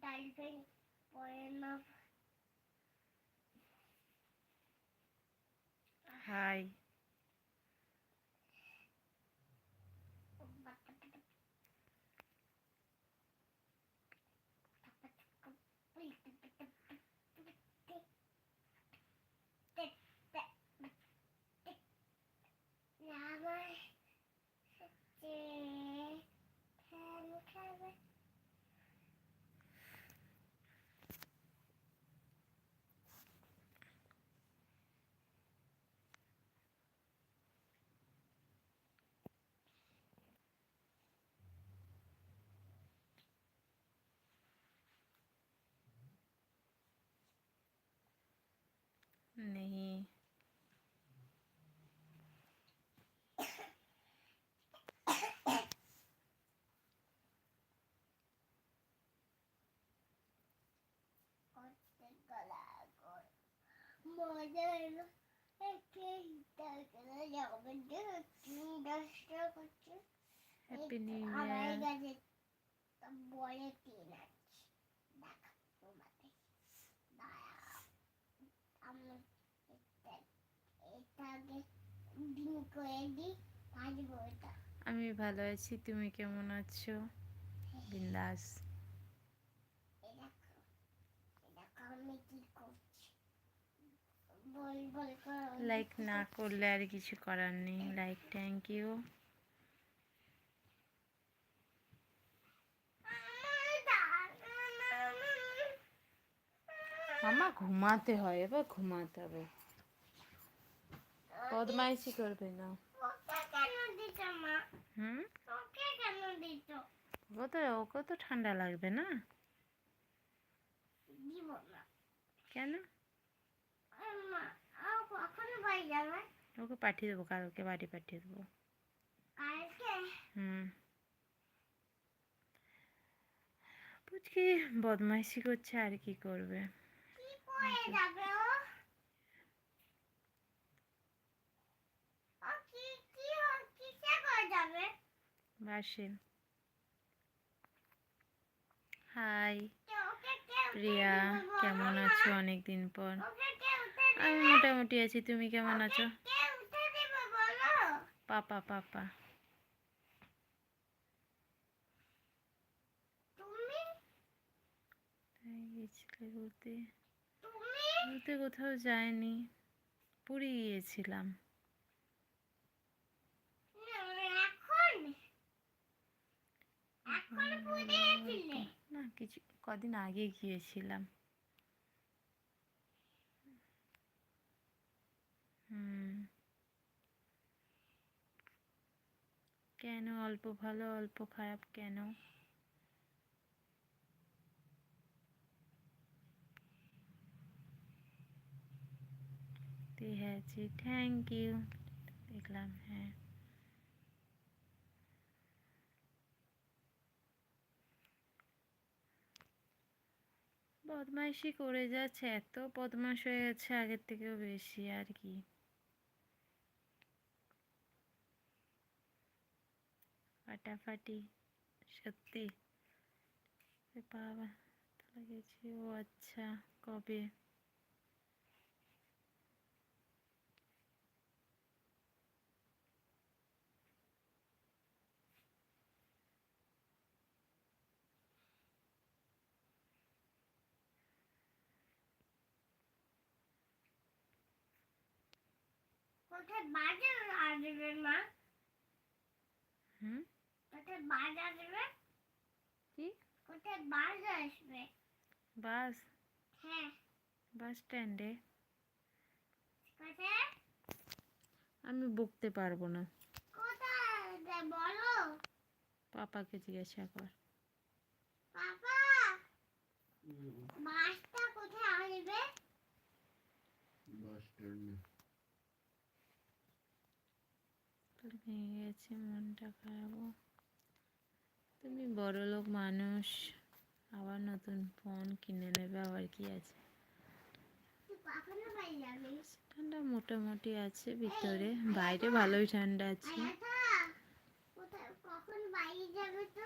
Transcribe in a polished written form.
ডালফিন পড়ে না। হাই। नहीं। Happy new year. বলে তিন আছে দেখা তোমাদের আমি এটাকে দিন করে দিই ভাজবো এটা। আমি ভালো আছি, তুমি কেমন আছো? বিন্দাস। আমি কি করছি বল বল করো। লাইক না করলে আর কিছু করার নেই। Like thank you. মামা ঘুমাতে হয়, এবার ঘুমাতে হবে, বদমাইশি করবে না। হুম, ওকে তো ঠান্ডা লাগবে না। কেন? ওকে পাঠিয়ে দেবো, কালকে বাড়ি পাঠিয়ে দেবো। হুম, পুচকি বদমাইশি করছে, আর কি করবে। বাসে। হাই প্রিয়া, কেমন আছো অনেকদিন পর? আমি মোটামুটি আছি, তুমি কেমন আছো? পাপা পাপা গেছিলে ঘুরতে? ঘুরতে কোথাও যায়নি, পুরী গিয়েছিলাম। না, কিছু কদিন আগে গিয়েছিলাম। হুম, কেন অল্প ভালো অল্প খারাপ কেন? হ্যাঁ, থ্যাংক ইউ। দেখলাম, হ্যাঁ। বদমাইশি করে যাচ্ছে, এত বদমাশ হয়ে গেছে আগের থেকেও বেশি, আর কি। ফাটাফাটি সত্যি। বাবা গেছি, ও আচ্ছা, কবে? কোথায় বাজার আসবে মা? হুম, কোথায় বাস আসবে? কি কোথায় বাস আসবে? বাস? হ্যাঁ। বাস স্ট্যান্ডে। কোথায়? আমি বকতে পারবো না, কোথায় বলো। পাপাকে জিজ্ঞাসা কর। পাপা বাসটা কোথায় আসবে? বাস স্ট্যান্ডে। ভেঙে গেছে, মনটা খারাপ। তুমি বড়লোক মানুষ, আবার নতুন ফোন কিনে নেবে, আবার কি আছে। ঠান্ডা মোটামুটি আছে ভিতরে, বাইরে ভালোই ঠান্ডা আছে। কখন বাইরে যাবে তো?